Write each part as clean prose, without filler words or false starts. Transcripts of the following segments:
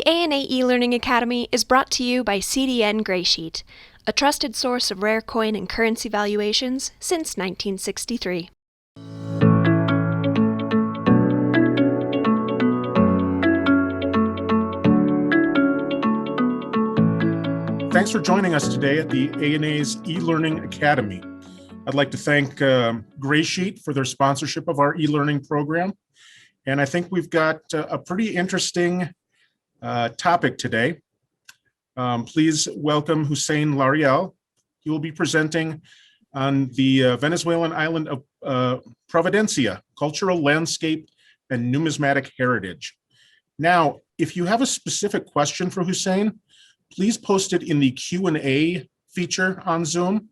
ANA eLearning Academy is brought to you by CDN Graysheet, a trusted source of rare coin and currency valuations since 1963. Thanks for joining us today at the ANA's eLearning Academy. I'd like to thank Graysheet for their sponsorship of our eLearning program. And I think we've got a pretty interesting topic today. Please welcome Hussein Larreal. He will be presenting on the Venezuelan island of Providencia, cultural landscape and numismatic heritage. Now, if you have a specific question for Hussein, please post it in the Q&A feature on Zoom.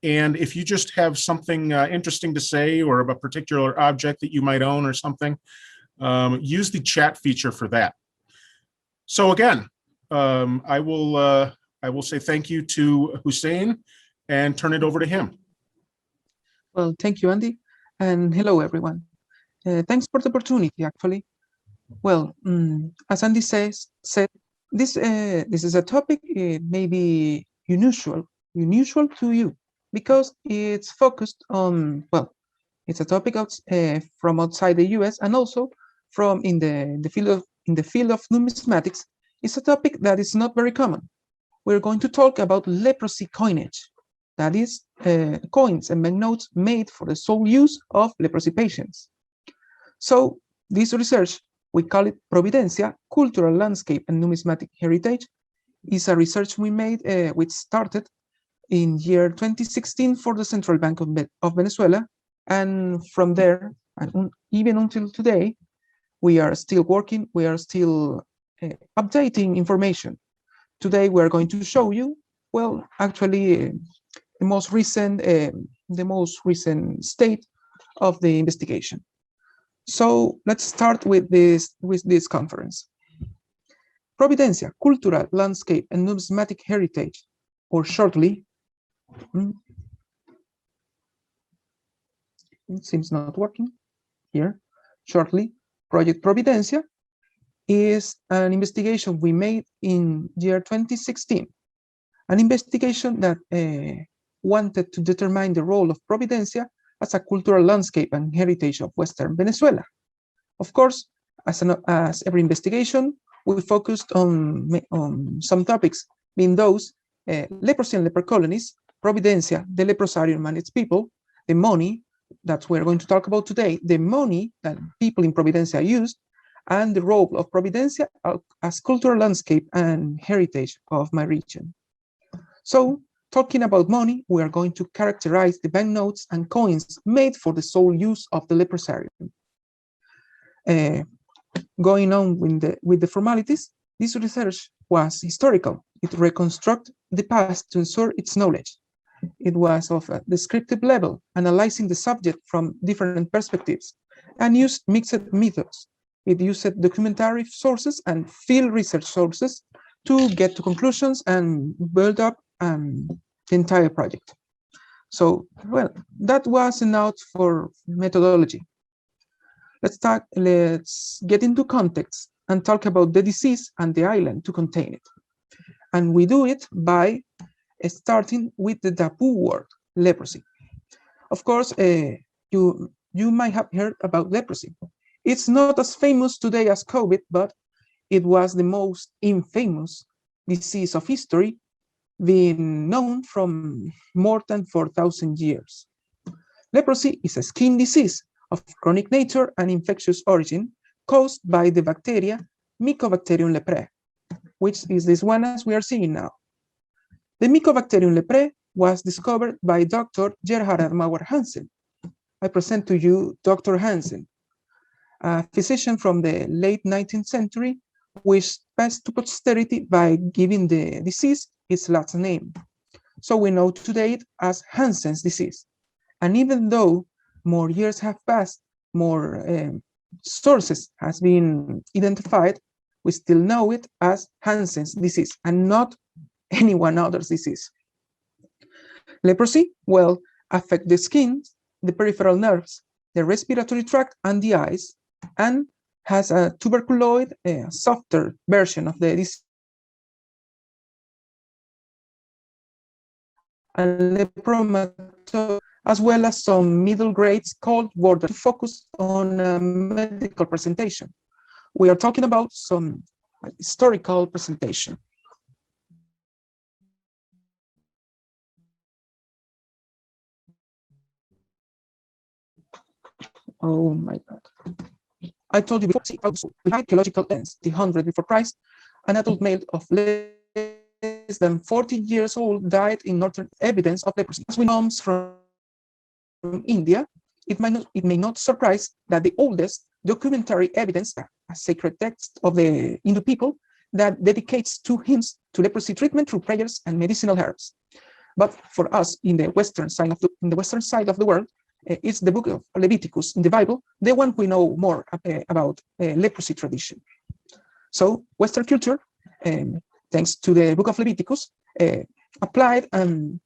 And if you just have something interesting to say or a particular object that you might own or something, use the chat feature for that. So again, I will say thank you to Hussein and turn it over to him. Well, thank you, Andy, and hello, everyone. Thanks for the opportunity, actually. Well, as Andy said, this is a topic maybe unusual to you, because it's focused on, well, it's a topic from outside the US and also from in the field of numismatics. It's a topic that is not very common. We're going to talk about leprosy coinage, that is coins and banknotes made for the sole use of leprosy patients. So this research, we call it Providencia, Cultural Landscape and Numismatic Heritage, is a research we made, which started in year 2016 for the Central Bank of Venezuela. And from there, and even until today, we are still working, we are still updating information. Today, we're going to show you, well, actually, the most recent state of the investigation. So let's start with this conference. Providencia, Cultural Landscape and Numismatic Heritage, or shortly, it seems not working here, shortly, Project Providencia, is an investigation we made in year 2016, an investigation that wanted to determine the role of Providencia as a cultural landscape and heritage of Western Venezuela. Of course, as every investigation, we focused on some topics, being those leprosy and leper colonies, Providencia, the leprosarium and its people, the money that we're going to talk about today, the money that people in Providencia used, and the role of Providencia as cultural landscape and heritage of my region. So, talking about money, we are going to characterize the banknotes and coins made for the sole use of the leprosarium. Going on with the formalities, this research was historical. It reconstructed the past to ensure its knowledge. It was of a descriptive level, analyzing the subject from different perspectives, and used mixed methods. It used documentary sources and field research sources to get to conclusions and build up the entire project. So, well, that was enough for methodology. Let's get into context and talk about the disease and the island to contain it. And we do it by starting with the taboo word, leprosy. Of course, you might have heard about leprosy. It's not as famous today as COVID, but it was the most infamous disease of history, being known from more than 4,000 years. Leprosy is a skin disease of chronic nature and infectious origin caused by the bacteria Mycobacterium leprae, which is this one as we are seeing now. The Mycobacterium leprae was discovered by Dr. Gerhard Armauer Hansen. I present to you Dr. Hansen, a physician from the late 19th century, which passed to posterity by giving the disease its last name. So we know today it as Hansen's disease. And even though more years have passed, more sources has been identified, we still know it as Hansen's disease and not anyone other's disease. Leprosy, well, affect the skin, the peripheral nerves, the respiratory tract, and the eyes, and has a tuberculoid, a softer version of the disease, and lepromatosis, as well as some middle grades called border, to focus on a medical presentation. We are talking about some historical presentation. Oh my God. I told you before, behind archaeological lens, the 100 before Christ, an adult male of less than 40 years old died in northern evidence of leprosy. As we comes from India, it may not surprise that the oldest documentary evidence, a sacred text of the Hindu people, that dedicates 2 hymns to leprosy treatment through prayers and medicinal herbs. But for us, in the western side of the world, it's the book of Leviticus in the Bible, the one we know more about leprosy tradition. So Western culture, thanks to the book of Leviticus, applied and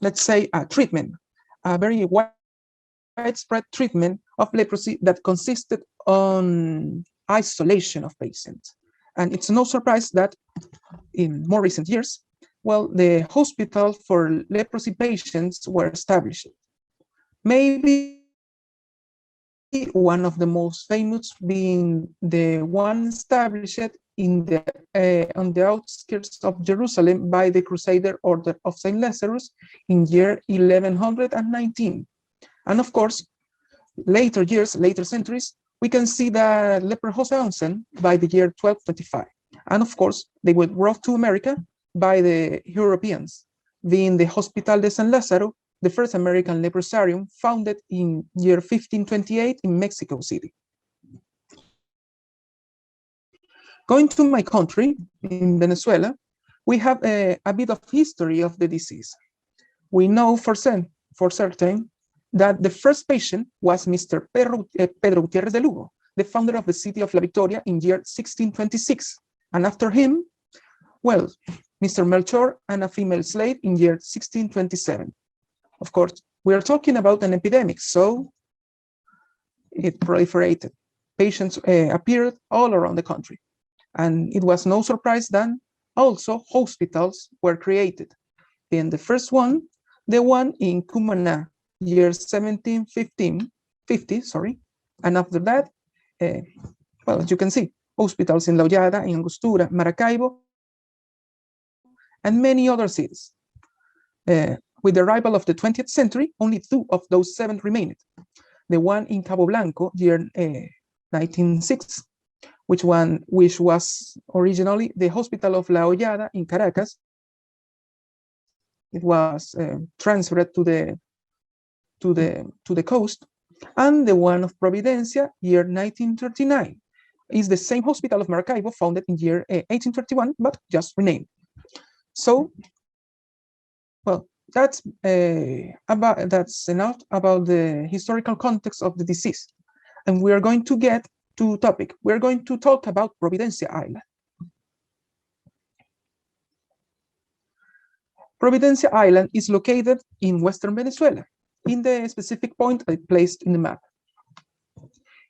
let's say a treatment, a very widespread treatment of leprosy that consisted on isolation of patients. And it's no surprise that in more recent years, well, the hospital for leprosy patients were established. Maybe one of the most famous being the one established in the on the outskirts of Jerusalem by the Crusader Order of Saint Lazarus in year 1119. And of course, later centuries, we can see the Leprosarium by the year 1225. And of course, they were brought to America by the Europeans, being the Hospital de San Lázaro, the first American leprosarium, founded in year 1528 in Mexico City. Going to my country, in Venezuela, we have a bit of history of the disease. We know for certain that the first patient was Mr. Pedro Gutierrez de Lugo, the founder of the city of La Victoria in year 1626. And after him, well, Mr. Melchor and a female slave in year 1627. Of course, we are talking about an epidemic, so it proliferated. Patients appeared all around the country. And it was no surprise that also hospitals were created. And the first one, the one in Cumaná, year 1750, and after that, well, as you can see, hospitals in La Hollada, in Angostura, Maracaibo, and many other cities. With the arrival of the 20th century, only 2 of those 7 remained. The one in Cabo Blanco, year 1906, which was originally the Hospital of La Hollada in Caracas. It was transferred to the coast, and the one of Providencia, year 1939, is the same hospital of Maracaibo, founded in year 1831, but just renamed. So, well, that's enough about the historical context of the disease, and we are going to get to topic. We're going to talk about Providencia Island. Providencia Island is located in western Venezuela, in the specific point I placed in the map.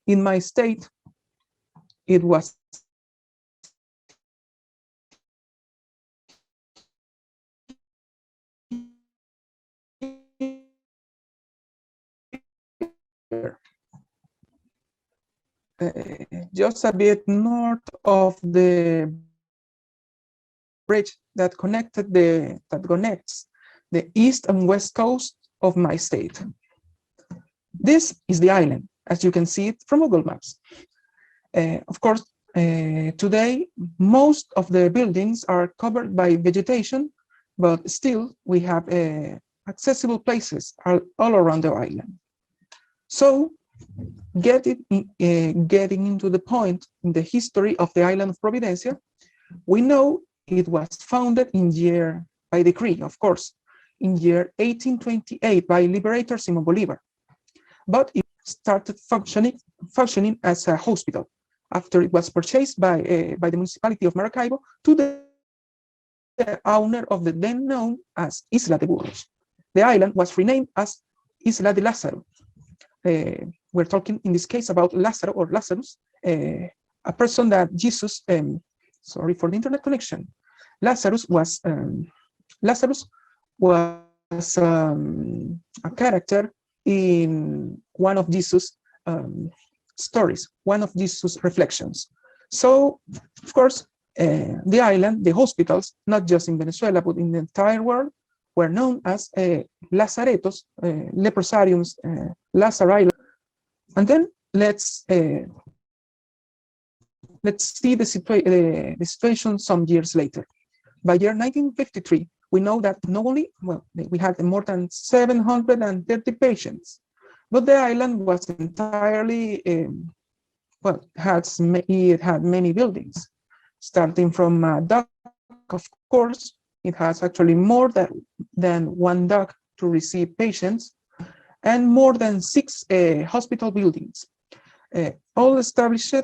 In my state, it was just a bit north of the bridge that connects the east and west coast of my state. This is the island, as you can see it from Google Maps. Of course, today, most of the buildings are covered by vegetation, but still we have accessible places all around the island. So, getting into the point in the history of the island of Providencia, we know it was founded by decree, of course, in year 1828 by Liberator Simon Bolivar. But it started functioning as a hospital after it was purchased by the municipality of Maracaibo to the owner of the then known as Isla de Burros. The island was renamed as Isla de Lázaro. We're talking in this case about Lázaro or Lazarus, a person that Jesus, sorry for the internet connection, Lazarus was a character in one of Jesus' stories, one of Jesus' reflections. So, of course, the island, the hospitals, not just in Venezuela, but in the entire world, were known as lazaretos, leprosariums, Larreal. And then let's see the situation some years later. By year 1953, we know that not only, well, we had more than 730 patients, but the island was entirely, well, it had many buildings. Starting from a dock, of course, it has actually more than one dock to receive patients, and more than 6 hospital buildings, all established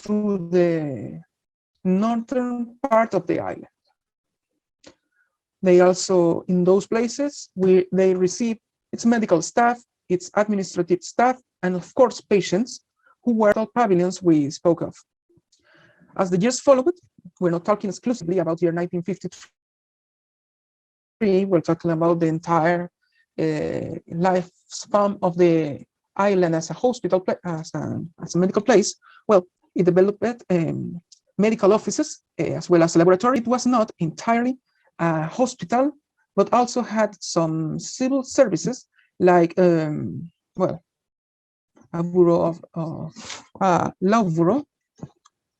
through the northern part of the island. They also, in those places, they receive its medical staff, its administrative staff, and of course, patients who were the pavilions we spoke of. As the years followed, we're not talking exclusively about year 1953, we're talking about the entire lifespan of the island as a hospital, as a medical place. Well, it developed medical offices as well as a laboratory. It was not entirely a hospital, but also had some civil services like, well, a bureau of law bureau,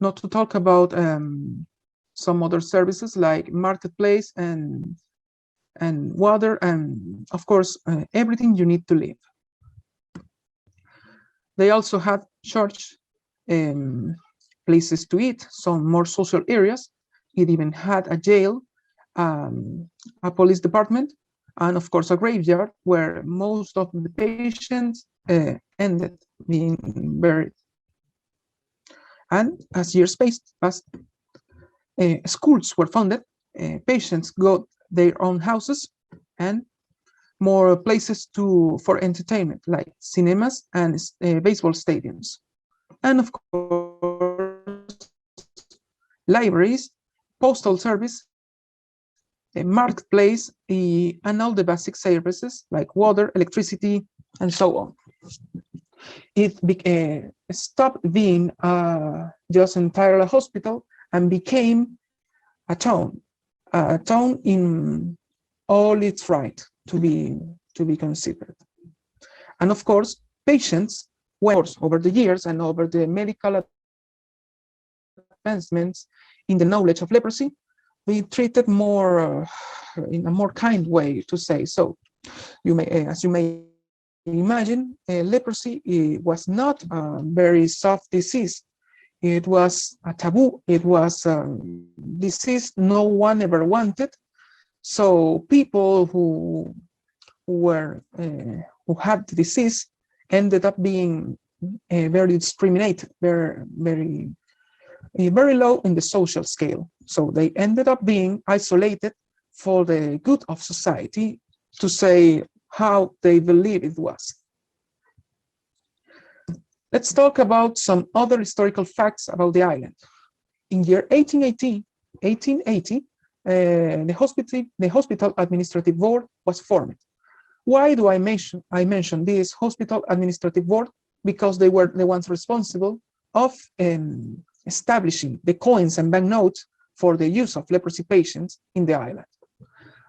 not to talk about some other services like marketplace and water, and of course, everything you need to live. They also had church, places to eat, some more social areas. It even had a jail, a police department, and of course a graveyard where most of the patients ended being buried. And as years passed, schools were founded, patients got their own houses, and more places for entertainment, like cinemas and baseball stadiums. And of course, libraries, postal service, a marketplace, and all the basic services like water, electricity, and so on. It stopped being just entirely a hospital and became a town in all its right to be considered. And of course, patients, over the years and over the medical advancements in the knowledge of leprosy, we treated more in a more kind way, to say so. You may, as you may imagine, leprosy was not a very soft disease. It was a taboo. It was a disease no one ever wanted. So people who had the disease ended up being very discriminated, very low in the social scale. So they ended up being isolated for the good of society, to say how they believe it was. Let's talk about some other historical facts about the island. In year 1880, the hospital administrative board was formed. Why do I mention this hospital administrative board? Because they were the ones responsible of establishing the coins and banknotes for the use of leprosy patients in the island.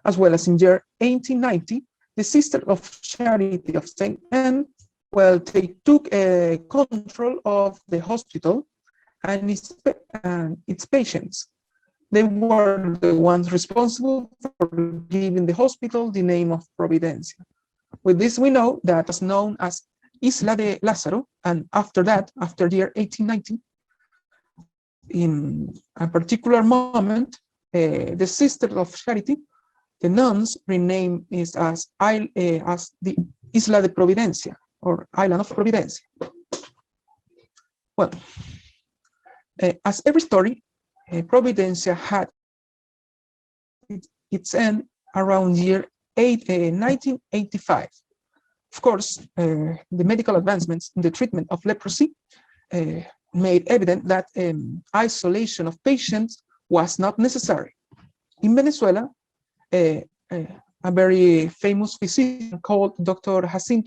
As well as in year 1890, the Sister of Charity of St. Anne, well, they took control of the hospital and its patients. They were the ones responsible for giving the hospital the name of Providencia. With this, we know that was known as Isla de Lázaro, and after that, after year 1890, in a particular moment, the Sisters of Charity, the nuns, renamed it as the Isla de Providencia, or Island of Providencia. Well, as every story, Providencia had its end around year 1985. Of course, the medical advancements in the treatment of leprosy made evident that isolation of patients was not necessary. In Venezuela, a very famous physician called Dr. Hussein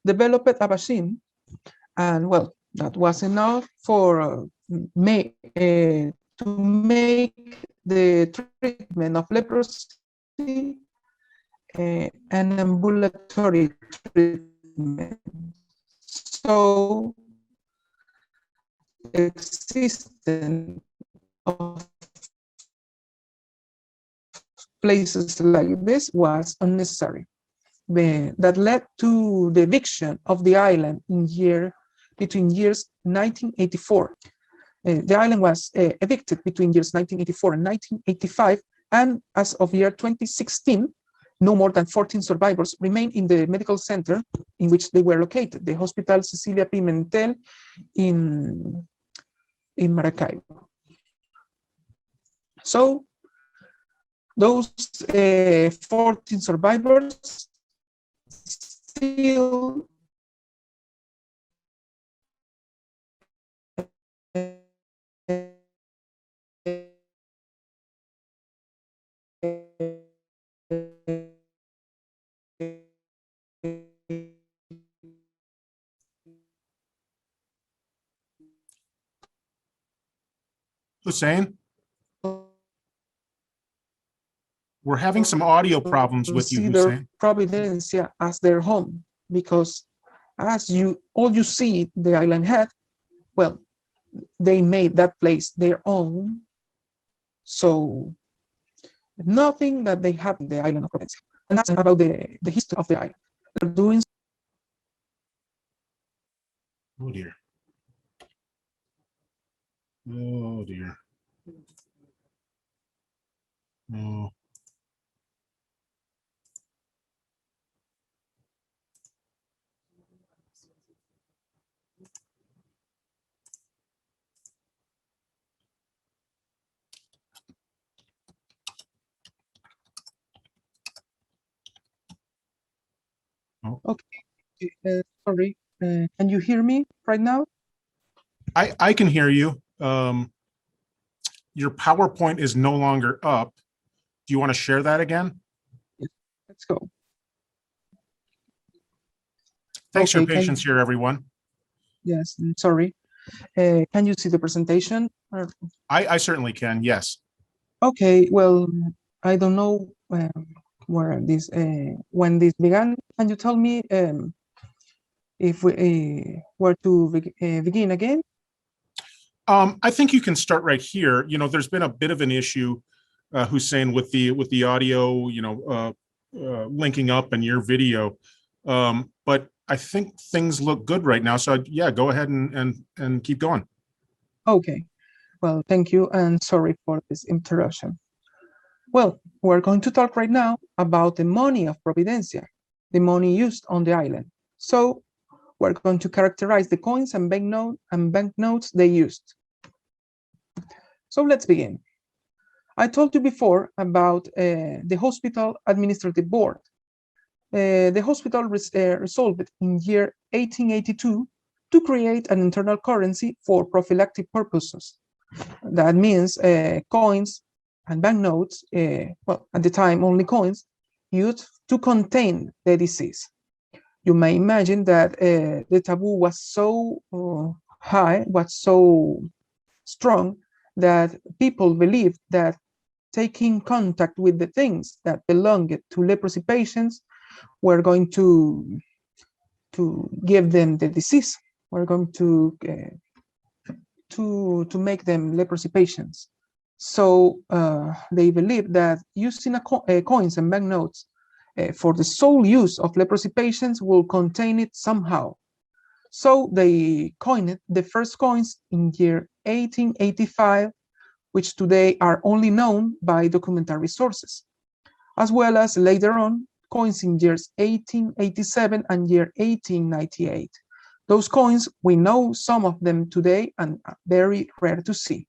developed a machine, and well, that was enough for to make the treatment of leprosy an ambulatory treatment. So, existence of places like this was unnecessary. That led to the eviction of the island between years 1984. The island was evicted between years 1984 and 1985, and as of year 2016, no more than 14 survivors remain in the medical center in which they were located, the Hospital Cecilia Pimentel in Maracaibo. So those 14 survivors still Hussein, we're having some audio problems with you, consider Hussein. Providencia as their home, because as all you see the island had, well, they made that place their own. So nothing that they have in the island of Providencia. And that's about the history of the island. They're doing. Oh dear. Oh dear. No. Okay, sorry. Can you hear me right now? I can hear you. Your PowerPoint is no longer up. Do you want to share that again? Yes. Let's go. Thanks for your patience here, everyone. Yes, sorry. Can you see the presentation? I certainly can, yes. Okay, well, I don't know where this when this began. Can you tell me if we were to begin again? I think you can start right here. You know, there's been a bit of an issue, Hussein, with the audio, linking up and your video. But I think things look good right now. So yeah, go ahead and keep going. Okay. Well, thank you, and sorry for this interruption. Well, we're going to talk right now about the money of Providencia, the money used on the island. So we're going to characterize the coins and banknotes they used. So let's begin. I told you before about the hospital administrative board. The hospital resolved in year 1882 to create an internal currency for prophylactic purposes. That means coins and banknotes, well, at the time only coins, used to contain the disease. You may imagine that the taboo was so high, was so strong, that people believed that taking contact with the things that belonged to leprosy patients were going to give them the disease. We're going to make them leprosy patients. So they believed that using coins and banknotes for the sole use of leprosy patients will contain it somehow. So they coined the first coins in year 1885, which today are only known by documentary sources, as well as later on coins in years 1887 and year 1898. Those coins, we know some of them today and are very rare to see.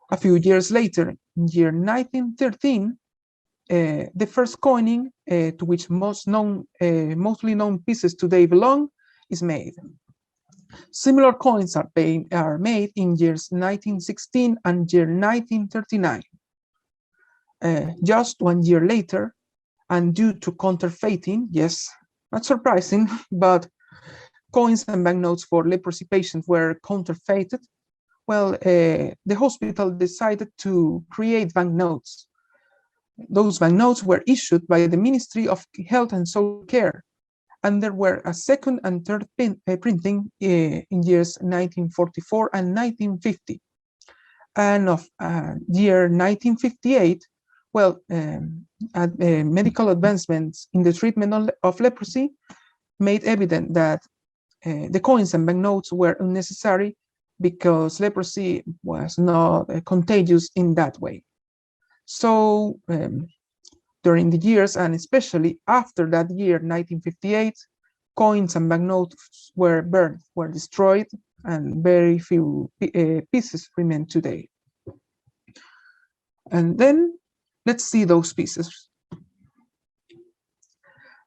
A few years later, in year 1913, the first coining, to which mostly known pieces today belong, is made. Similar coins are made in years 1916 and year 1939. Just 1 year later, and due to counterfeiting, yes, not surprising, but coins and banknotes for leprosy patients were counterfeited. Well, the hospital decided to create banknotes. Those banknotes were issued by the Ministry of Health and Social Care, and there were a second and third printing in years 1944 and 1950. And of year 1958, well, medical advancements in the treatment of leprosy made evident that the coins and banknotes were unnecessary because leprosy was not contagious in that way. So during the years, and especially after that year, 1958, coins and banknotes were burned, were destroyed, and very few pieces remain today. And then let's see those pieces.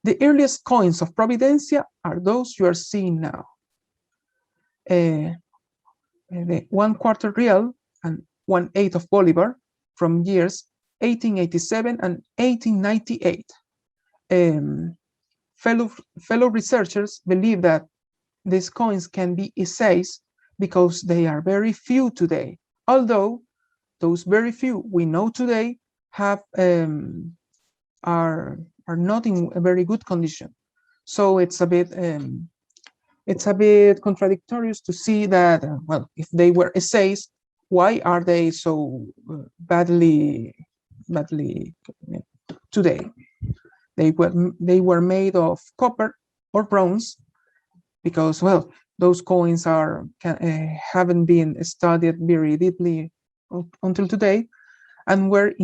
The earliest coins of Providencia are those you are seeing now. The 1/4 real and 1/8 of Bolivar from years 1887 and 1898. Fellow researchers believe that these coins can be essays because they are very few today, although those very few we know today have are not in a very good condition. So it's a bit contradictory to see that well, if they were essays, why are they so badly today? They were made of copper or bronze because well, those coins haven't been studied very deeply until today, and were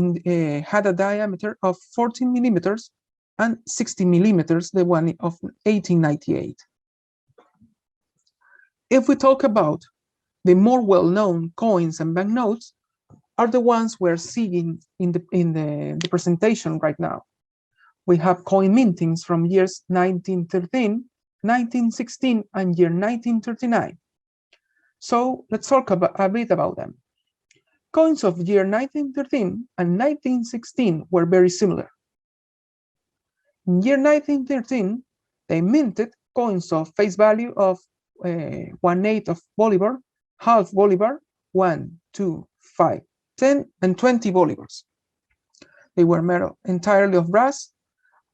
had a diameter of 14 millimeters and 60 millimeters, the one of 1898. If we talk about the more well-known coins and banknotes, are the ones we're seeing in the presentation right now. We have coin mintings from years 1913, 1916, and year 1939. So let's talk a bit about them. Coins of year 1913 and 1916 were very similar. In year 1913, they minted coins of face value of 1/8 of Bolivar, half Bolivar, 1, 2, 5, 10, and 20 Bolivars. They were made entirely of brass,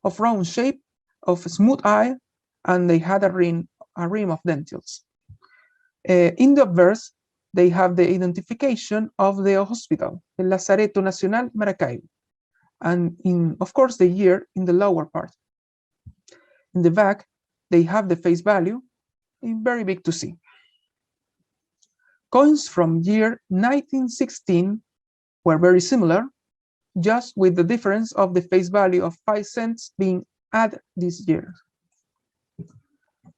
of round shape, of smooth eye, and they had a rim of dentils. In the obverse, they have the identification of the hospital, el Lazareto Nacional Maracaibo, and of course the year in the lower part. In the back, they have the face value, very big to see. Coins from year 1916 were very similar, just with the difference of the face value of 5 cents being added this year.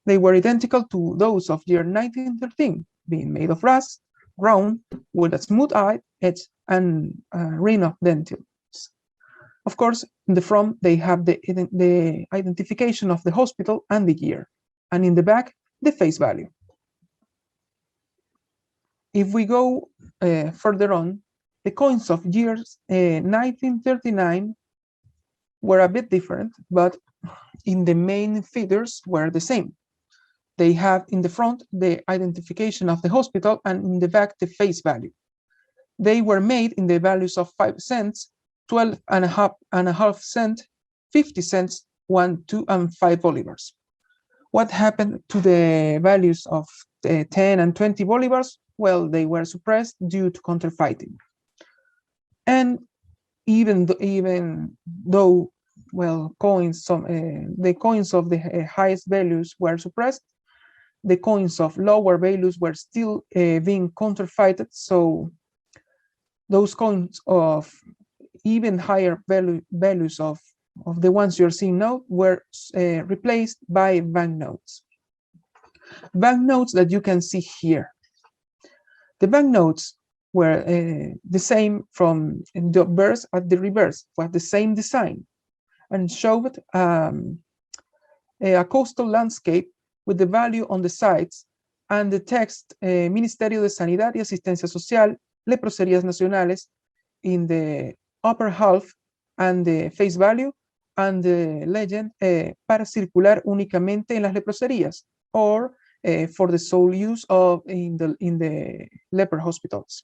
They were identical to those of year 1913, being made of brass, round, with a smooth eye, edge, and a ring of dentils. Of course, in the front, they have the identification of the hospital and the year, and in the back, the face value. If we go further on, the coins of years 1939 were a bit different, but in the main figures were the same. They have in the front the identification of the hospital and in the back the face value. They were made in the values of 5 cents, 12.5 cents, 50 cents, 1, 2, and 5 bolivars. What happened to the values of 10 and 20 bolivars? Well, they were suppressed due to counterfeiting. And even though well, the coins of the highest values were suppressed, the coins of lower values were still being counterfeited. So those coins of even higher values of the ones you're seeing now were replaced by banknotes. Banknotes that you can see here. The banknotes were the same from the obverse at the reverse, was the same design, and showed a coastal landscape with the value on the sides and the text Ministerio de Sanidad y Asistencia Social, Leproserías Nacionales in the upper half, and the face value and the legend para circular únicamente en las leproserías, or for the sole use of in the leper hospitals.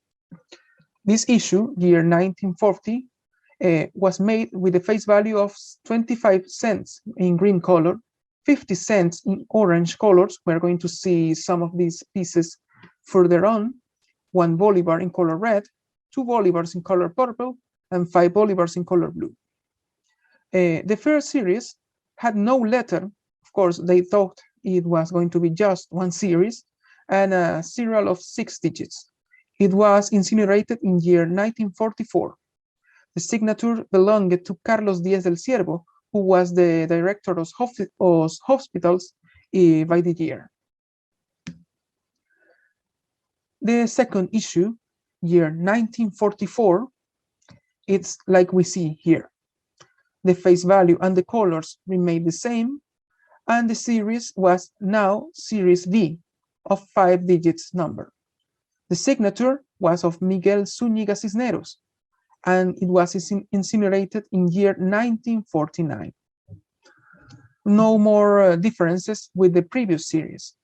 This issue, year 1940, was made with a face value of 25 cents in green color, 50 cents in orange colors. We're going to see some of these pieces further on. 1 bolivar in color red, 2 bolivars in color purple, and 5 bolivars in color blue. The first series had no letter. Of course, they thought it was going to be just one series and a serial of 6 digits. It was incinerated in year 1944. The signature belonged to Carlos Díaz del Ciervo, who was the director of hospitals by the year. The second issue, year 1944, it's like we see here. The face value and the colors remained the same, and the series was now Series V of 5 digits number. The signature was of Miguel Zúñiga Cisneros, and it was incinerated in year 1949. No more differences with the previous series.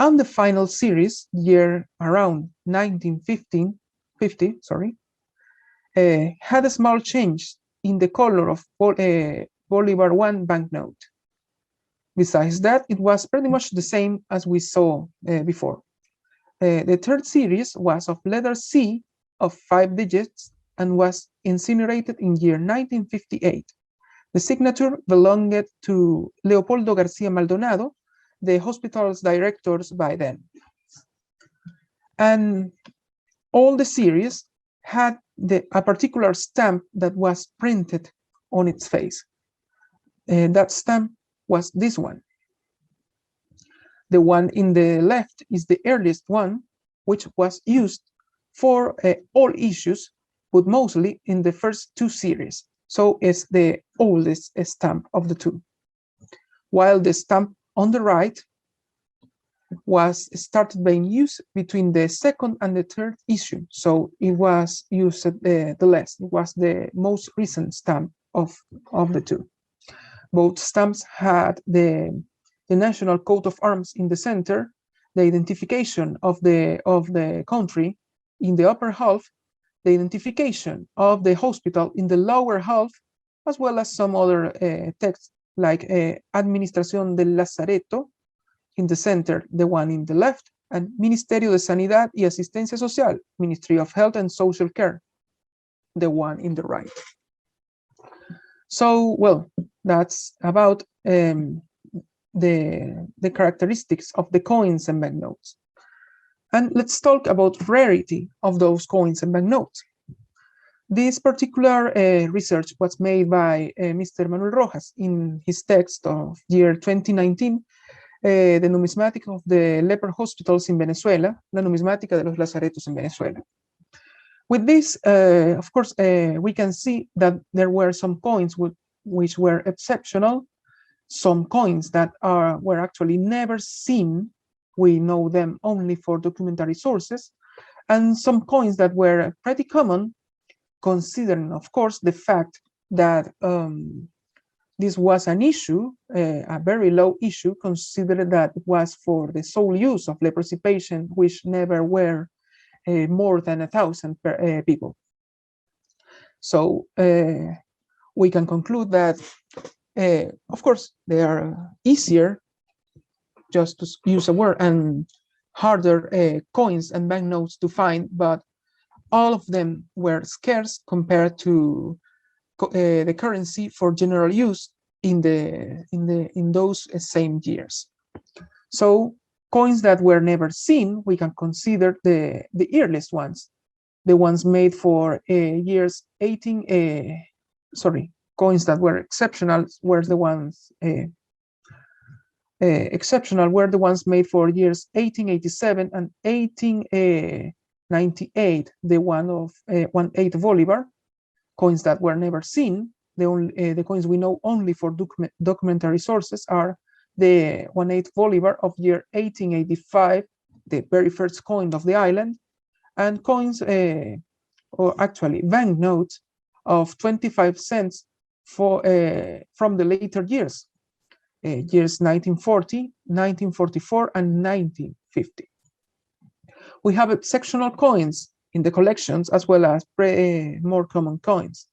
And the final series, year around 1950, had a small change in the color of Bolivar 1 banknote. Besides that, it was pretty much the same as we saw before. The third series was of letter C of 5 digits and was incinerated in year 1958. The signature belonged to Leopoldo García Maldonado, the hospital's directors by then. And all the series had a particular stamp that was printed on its face. That stamp was this one. The one in the left is the earliest one, which was used for all issues, but mostly in the first 2 series. So it's the oldest stamp of the 2. While the stamp on the right was started being used between the 2nd and the 3rd issue. So it was used the less. It was the most recent stamp of the 2. Both stamps had the national coat of arms in the center, the identification of the country in the upper half, the identification of the hospital in the lower half, as well as some other text like Administración del Lazareto in the center, the one in the left, and Ministerio de Sanidad y Asistencia Social, Ministry of Health and Social Care, the one in the right. So, well, that's about the characteristics of the coins and banknotes. And let's talk about rarity of those coins and banknotes. This particular research was made by Mr. Manuel Rojas in his text of year 2019, the Numismatic of the Leper Hospitals in Venezuela, la numismática de los lazaretos en Venezuela. With this, of course, we can see that there were some coins which were exceptional, some coins that were actually never seen. We know them only for documentary sources, and some coins that were pretty common, considering, of course, the fact that this was an issue, a very low issue, considering that it was for the sole use of leprosy patients, which never were more than 1,000 people. So we can conclude that, of course, they are easier, just to use a word, and harder coins and banknotes to find, but all of them were scarce compared to the currency for general use in those same years. So coins that were never seen, we can consider the earliest ones, the ones made for years 18. Coins that were exceptional were the ones made for years 1887 and 1898. The one of 1/8 Bolivar. Coins that were never seen. The coins we know only for documentary sources are the 1/8 bolivar of year 1885, the very first coin of the island, and coins, or actually banknotes of 25 cents from the later years, years 1940, 1944, and 1950. We have exceptional coins in the collections as well as more common coins.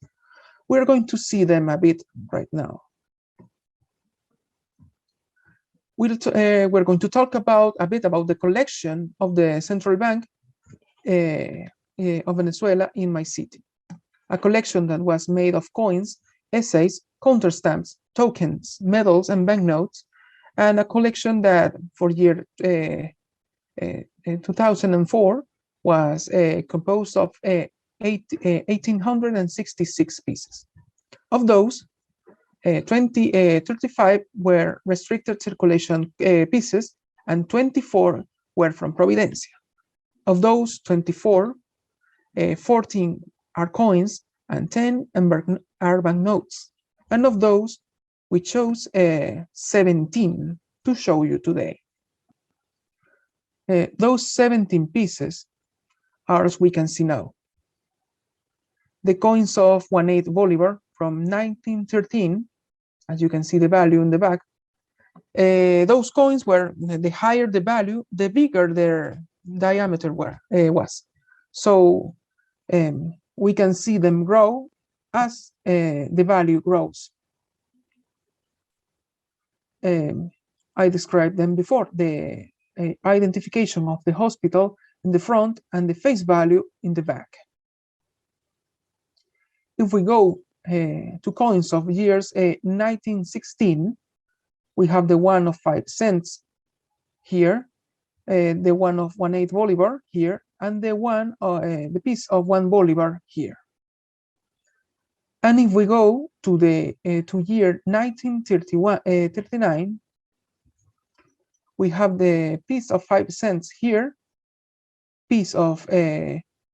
We're going to see them a bit right now. We're going to talk a bit about the collection of the Central Bank of Venezuela in my city. A collection that was made of coins, essays, counterstamps, tokens, medals, and banknotes, and a collection that for year 2004 was composed of 1,866 pieces. Of those, 35 were restricted circulation pieces, and 24 were from Providencia. Of those 24, 14 are coins and 10 are banknotes. And of those, we chose 17 to show you today. Those 17 pieces are as we can see now. The coins of 1/8 bolivar from 1913, as you can see the value in the back. Those coins were, the higher the value, the bigger their diameter was. So we can see them grow as the value grows. I described them before, the identification of the hospital in the front and the face value in the back. If we go to coins of years 1916, we have the one of 5 cents here, the one of 1/8 bolivar here, and the piece of 1 bolivar here. And if we go to the to year 1939, we have the piece of 5 cents here, piece of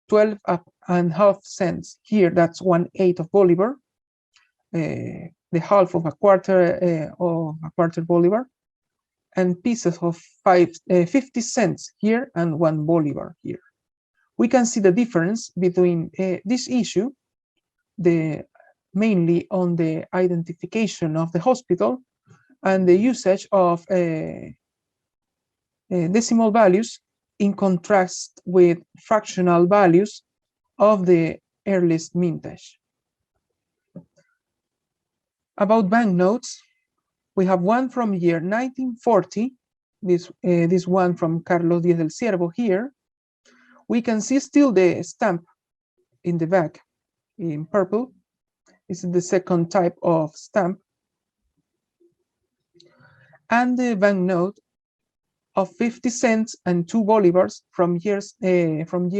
12.5 cents here, that's 1/8 of bolivar, the half of a quarter bolivar, and pieces of 50 cents here and 1 bolivar here. We can see the difference between this issue, mainly on the identification of the hospital and the usage of decimal values in contrast with fractional values of the earliest mintage. About banknotes, we have one from year 1940, this one from Carlos Díaz del Ciervo here. We can see still the stamp in the back in purple. This is the second type of stamp. And the banknote of 50 cents and 2 bolivars from year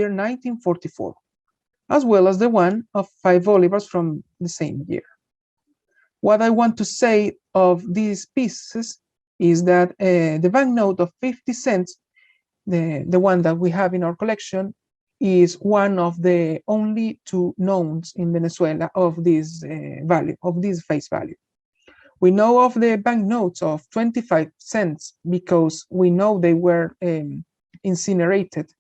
1944, as well as the one of 5 bolivars from the same year. What I want to say of these pieces is that the banknote of 50 cents, the one that we have in our collection, is one of the only 2 knowns in Venezuela of this value, of this face value. We know of the banknotes of 25 cents because we know they were incinerated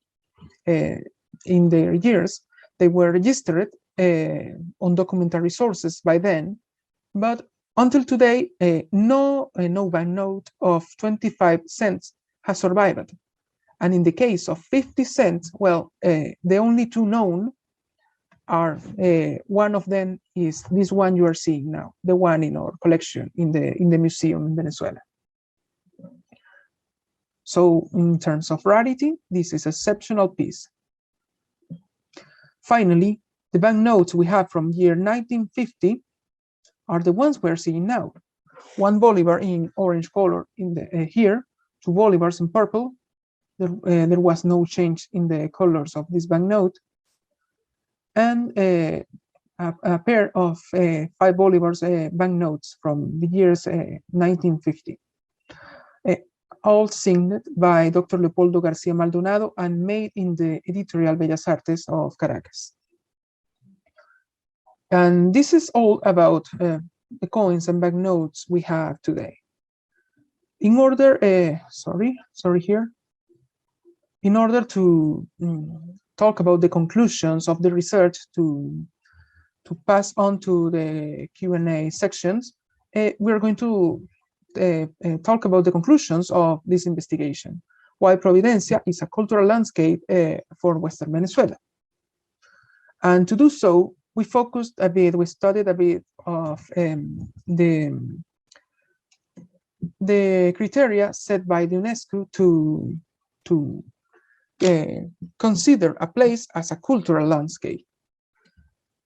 in their years. They were registered on documentary sources by then, but until today, no banknote of 25 cents has survived. And in the case of 50 cents, well, the only 2 known are, one of them is this one you are seeing now, the one in our collection in the museum in Venezuela. So in terms of rarity, this is an exceptional piece. Finally, the banknotes we have from year 1950 are the ones we're seeing now. 1 bolivar in orange color in the here, 2 bolivars in purple. There was no change in the colors of this banknote. And a pair of 5 bolivars banknotes from the years 1950. All signed by Dr. Leopoldo García Maldonado and made in the Editorial Bellas Artes of Caracas. And this is all about the coins and banknotes we have today. In order, sorry here. In order to talk about the conclusions of the research to pass on to the Q&A sections, we're going to talk about the conclusions of this investigation, why Providencia is a cultural landscape for Western Venezuela. And to do so, we focused a bit, we studied a bit of the criteria set by the UNESCO to consider a place as a cultural landscape.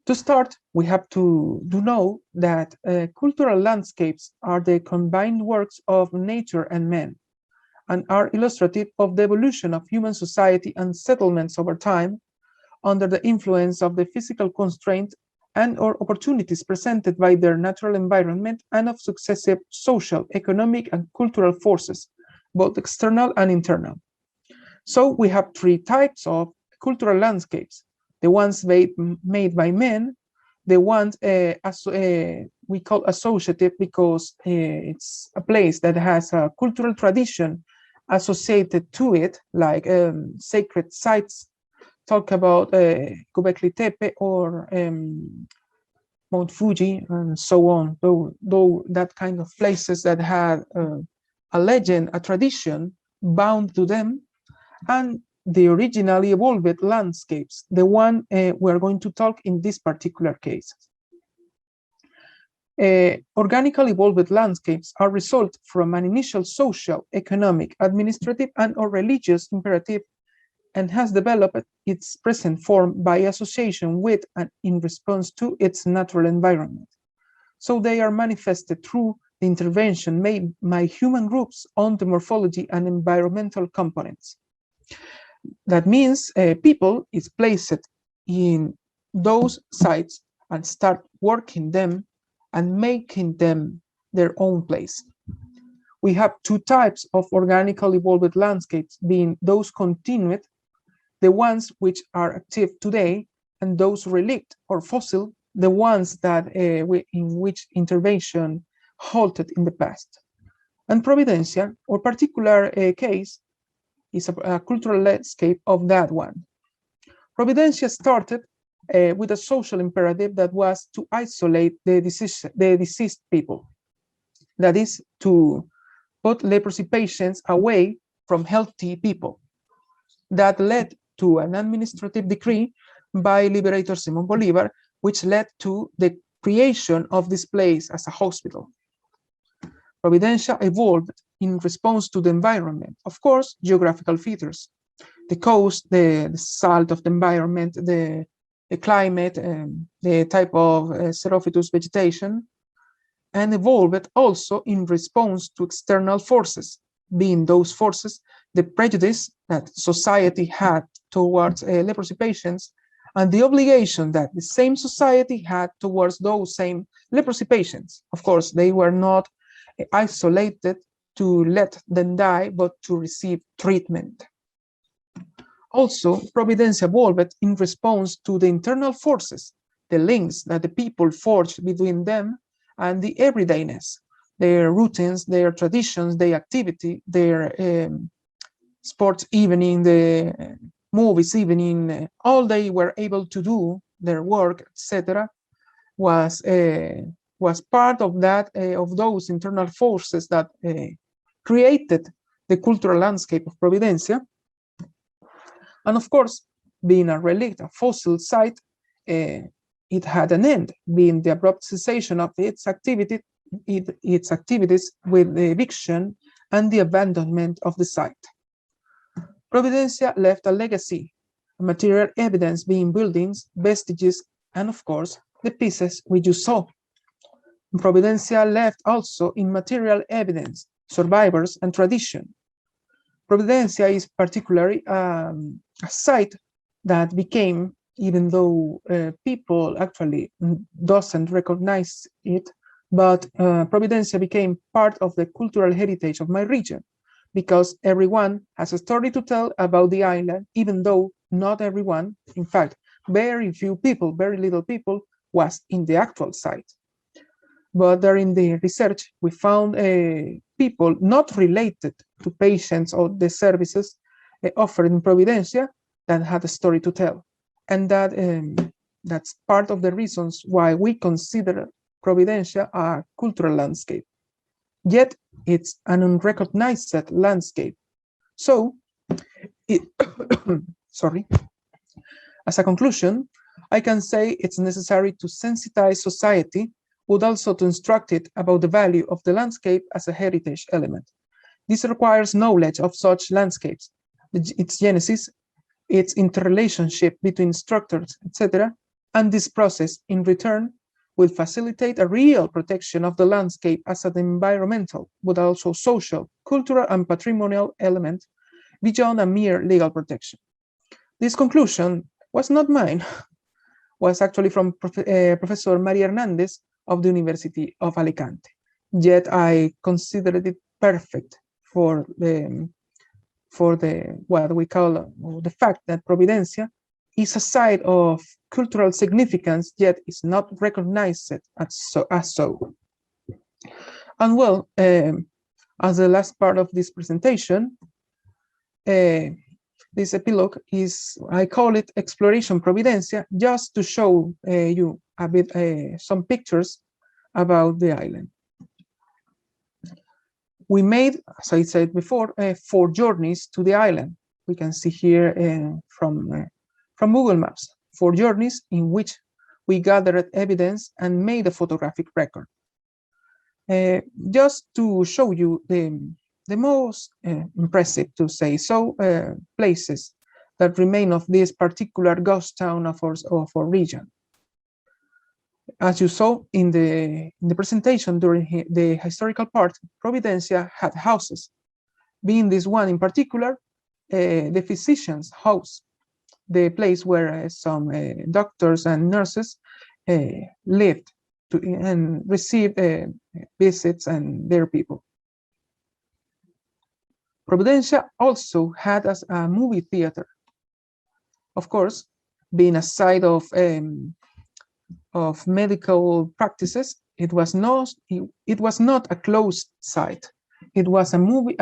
To start, we have to know that cultural landscapes are the combined works of nature and man, and are illustrative of the evolution of human society and settlements over time under the influence of the physical constraints and/or opportunities presented by their natural environment and of successive social, economic, and cultural forces, both external and internal. So we have three types of cultural landscapes: the ones made by men, the ones we call associative because it's a place that has a cultural tradition associated to it, like sacred sites. Talk about Göbekli Tepe or Mount Fuji and so on, though that kind of places that had a legend, a tradition bound to them, and the originally evolved landscapes, the one we're going to talk in this particular case. Organically evolved landscapes are result from an initial social, economic, administrative, and/or religious imperative, and has developed its present form by association with and in response to its natural environment. So they are manifested through the intervention made by human groups on the morphology and environmental components. That means people is placed in those sites and start working them and making them their own place. We have two types of organically evolved landscapes, being those continued, the ones which are active today, and those relict or fossil, the ones that in which intervention halted in the past. And Providencia, or particular case, is a cultural landscape of that one. Providencia started with a social imperative that was to isolate the deceased people. That is, to put leprosy patients away from healthy people. That led to an administrative decree by Liberator Simon Bolivar, which led to the creation of this place as a hospital. Providencia evolved in response to the environment, of course, geographical features, the coast, the salt of the environment, the climate, the type of xerophytous vegetation, and evolved also in response to external forces, being those forces the prejudice that society had towards leprosy patients, and the obligation that the same society had towards those same leprosy patients. Of course, they were not isolated to let them die, but to receive treatment. Also, Providencia evolved in response to the internal forces, the links that the people forged between them and the everydayness, their routines, their traditions, their activity, their sports evening, the movies evening, all they were able to do, their work, etc., was part of that, of those internal forces that created the cultural landscape of Providencia. And of course, being a relict, a fossil site, it had an end, being the abrupt cessation of its activities with the eviction and the abandonment of the site. Providencia left a legacy, a material evidence being buildings, vestiges, and of course, the pieces we just saw. Providencia left also immaterial evidence, survivors, and tradition. Providencia is particularly a site that became, even though people actually doesn't recognize it, but Providencia became part of the cultural heritage of my region, because everyone has a story to tell about the island, even though not everyone, in fact, very few people, very little people, was in the actual site. But during the research, we found people not related to patients or the services offered in Providencia that had a story to tell. And that's part of the reasons why we consider Providencia a cultural landscape. Yet it's an unrecognized landscape. So, sorry. As a conclusion, I can say it's necessary to sensitize society, but also to instruct it about the value of the landscape as a heritage element. This requires knowledge of such landscapes, its genesis, its interrelationship between structures, etc., and this process, in return, will facilitate a real protection of the landscape as an environmental, but also social, cultural, and patrimonial element beyond a mere legal protection. This conclusion was not mine, was actually from Professor Maria Hernandez of the University of Alicante. Yet I considered it perfect for the what we call the fact that Providencia is a site of cultural significance, yet is not recognized as so. And well, as the last part of this presentation, this epilogue is, I call it Exploration Providencia, just to show you a bit some pictures about the island. We made, as I said before, 4 journeys to the island. We can see here from Google Maps, 4 journeys in which we gathered evidence and made a photographic record. Just to show you the most impressive, to say so, places that remain of this particular ghost town of our region. As you saw in the presentation during the historical part, Providencia had houses, being this one in particular, the physician's house, the place where some doctors and nurses lived and received visits and their people. Providencia also had a movie theater. Of course, being a site of medical practices, it was not a closed site. It was a movie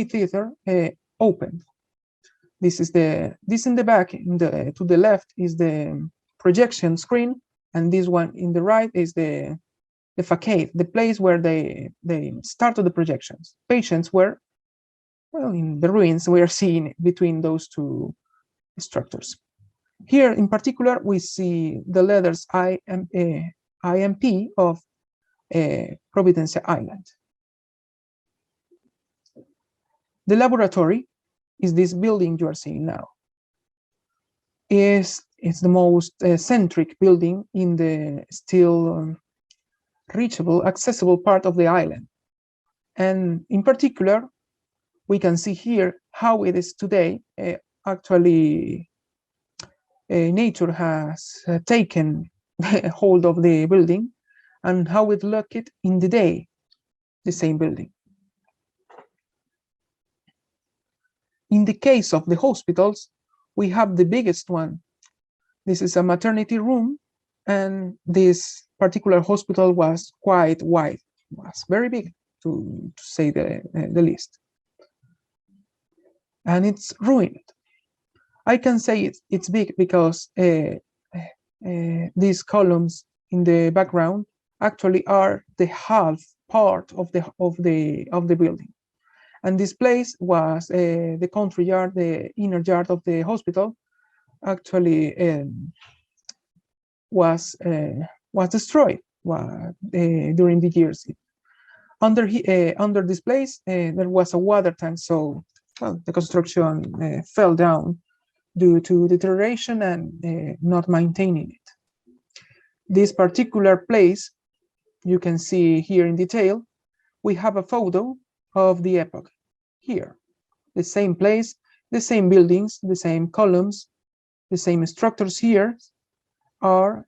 theater open. This in the back, to the left is the projection screen, and this one in the right is the facade, the place where they started the projections. Patients were, well, in the ruins we are seeing between those 2 structures. Here in particular, we see the letters IMP of Providencia Island. The laboratory is this building you are seeing now. It's the most centric building in the still reachable, accessible part of the island. And in particular, we can see here how it is today. Actually, nature has taken hold of the building and how it looked in the day, the same building. In the case of the hospitals, we have the biggest one. This is a maternity room, and this particular hospital was quite wide, was very big, to say the least. And it's ruined. I can say it's big because these columns in the background actually are the half part of the building. And this place was the country yard, the inner yard of the hospital, actually was destroyed during the years. Under this place, there was a water tank, so well, the construction fell down due to deterioration and not maintaining it. This particular place, you can see here in detail, we have a photo of the epoch here. The same place, the same buildings, the same columns, the same structures here are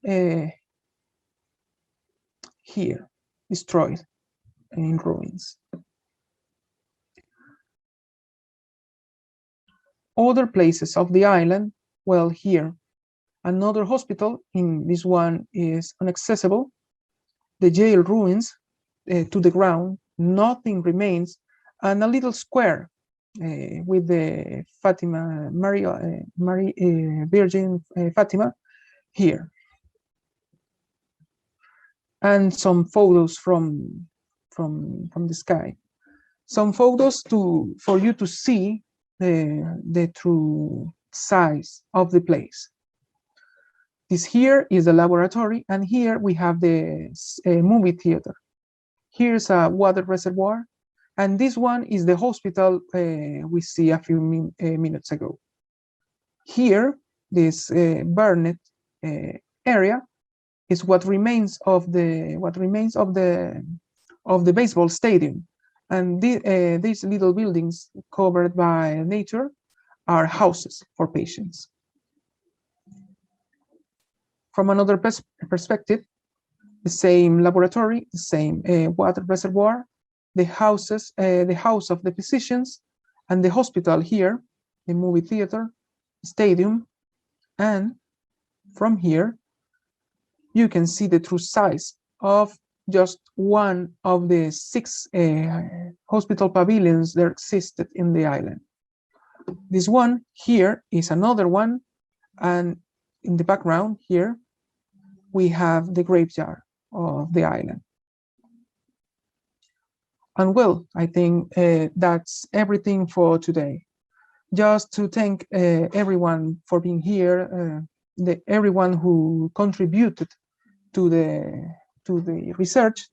here, destroyed and in ruins. Other places of the island, well, here, another hospital, in this one is inaccessible, the jail ruins, to the ground, nothing remains, and a little square with the Fatima, Virgin Fatima here. And some photos from the sky. Some photos for you to see the true size of the place. This here is the laboratory, and here we have the movie theater. Here's a water reservoir, and this one is the hospital we see a few minutes ago. Here, this burned area is what remains of the baseball stadium, and these little buildings covered by nature are houses for patients. From another perspective, the same laboratory, the same water reservoir, the house of the physicians, and the hospital here, the movie theater, stadium, and from here, you can see the true size of just one of the 6 hospital pavilions that existed in the island. This one here is another one, and in the background here, we have the graveyard of the island. And well, I think that's everything for today. Just to thank everyone for being here, everyone who contributed to the research,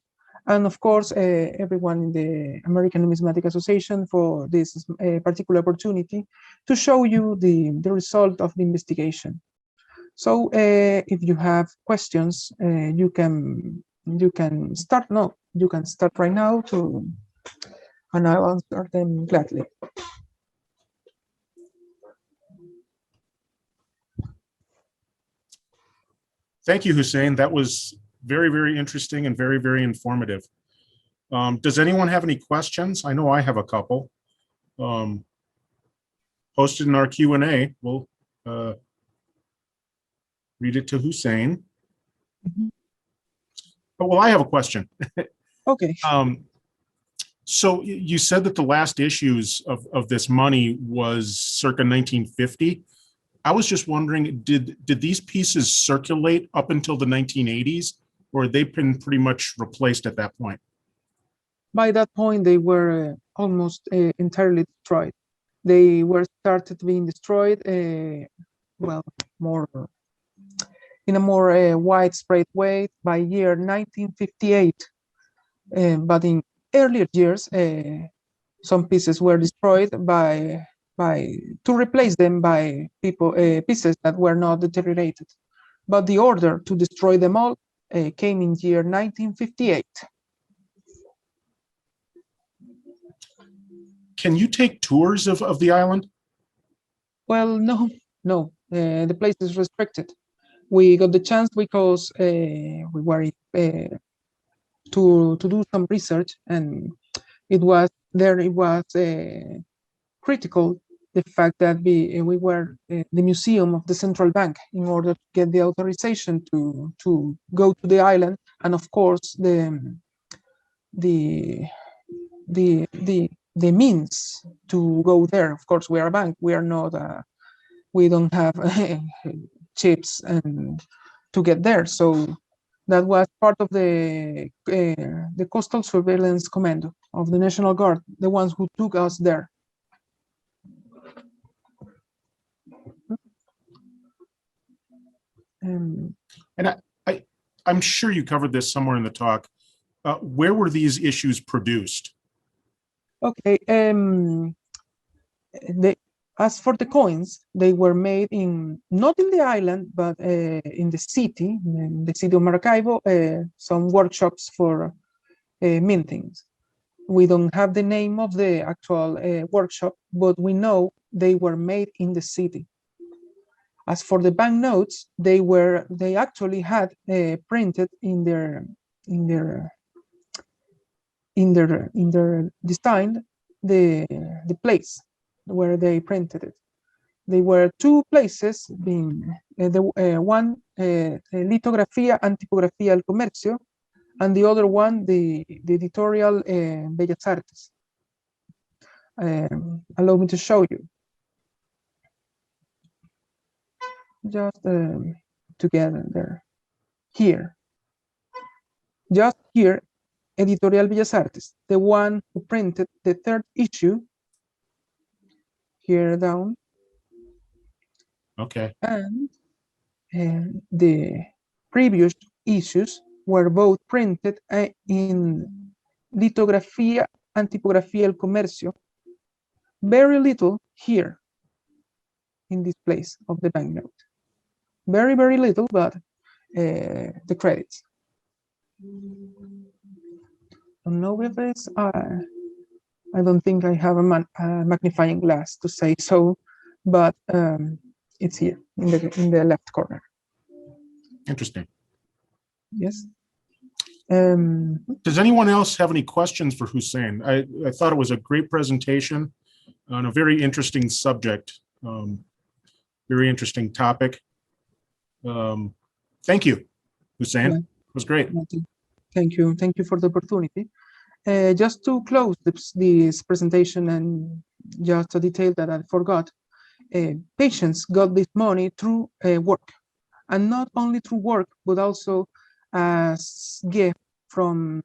and of course everyone in the American Numismatic Association for this particular opportunity to show you the result of the investigation. So if you have questions, you can start now. You can start right now and I'll answer them gladly. Thank you, Hussein. That was very, very interesting and very, very informative. Does anyone have any questions? I know I have a couple. Posted in our Q&A. We'll read it to Hussein. Oh, well, I have a question. Okay. So you said that the last issues of this money was circa 1950. I was just wondering, did these pieces circulate up until the 1980s, or had they been pretty much replaced at that point? By that point, they were almost entirely destroyed. They were started being destroyed, well, in a more widespread way by year 1958. But in earlier years, some pieces were destroyed to replace them by pieces that were not deteriorated. But the order to destroy them all came in year 1958. Can you take tours of the island? Well, no. The place is restricted. We got the chance because we were to do some research, and it was critical the fact that we were the museum of the central bank in order to get the authorization to go to the island, and of course the means to go there. Of course, we are a bank. We are not. We don't have chips and to get there. So that was part of the Coastal Surveillance Commando of the National Guard, the ones who took us there. And I'm sure you covered this somewhere in the talk. Where were these issues produced? Okay. As for the coins, they were made not in the island, but in the city of Maracaibo, some workshops for minting. We don't have the name of the actual workshop, but we know they were made in the city. As for the banknotes, they actually had printed in their design the place where they printed it. There were 2 places being one Litografía and Tipografía del Comercio, and the other one, the Editorial Bellas Artes. Allow me to show you. Just together there. Here. Just here, Editorial Bellas Artes, the one who printed the third issue, here down. Okay. And the previous issues were both printed in Litografía and Tipografía El Comercio. Very little here in this place of the banknote. Very, very little, but the credits. Don't know if it's, I don't think I have a magnifying glass to say so, but it's here in the left corner. Interesting. Yes. Does anyone else have any questions for Hussein? I thought it was a great presentation on a very interesting subject, very interesting topic. Thank you, Hussein. Yeah. It was great. Thank you. Thank you for the opportunity. Just to close this presentation, and just a detail that I forgot, patients got this money through work, and not only through work, but also as gift from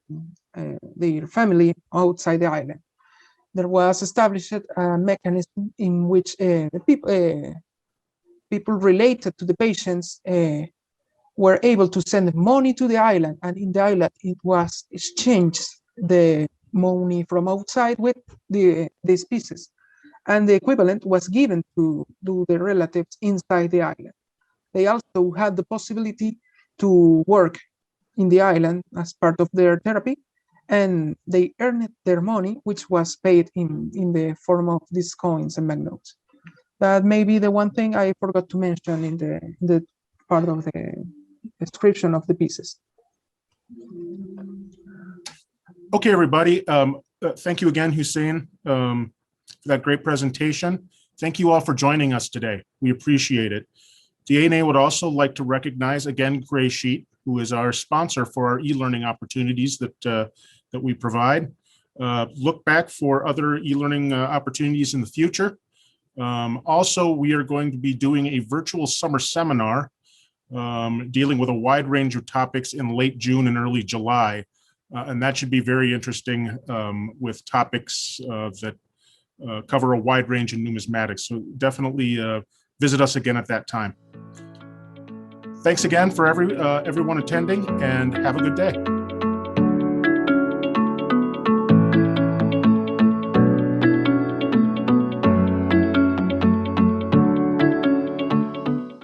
their family outside the island. There was established a mechanism in which people related to the patients were able to send money to the island, and in the island it was exchanged, the money from outside with these pieces, and the equivalent was given to the relatives inside the island. They also had the possibility to work in the island as part of their therapy, and they earned their money, which was paid in the form of these coins and banknotes. That may be the one thing I forgot to mention in the part of the description of the pieces. Okay, everybody. Thank you again, Hussein, for that great presentation. Thank you all for joining us today. We appreciate it. The ANA would also like to recognize again Graysheet, who is our sponsor for our e-learning opportunities that we provide. Look back for other e-learning opportunities in the future. Also, we are going to be doing a virtual summer seminar dealing with a wide range of topics in late June and early July. And that should be very interesting with topics that cover a wide range in numismatics. So definitely visit us again at that time. Thanks again for everyone attending, and have a good day.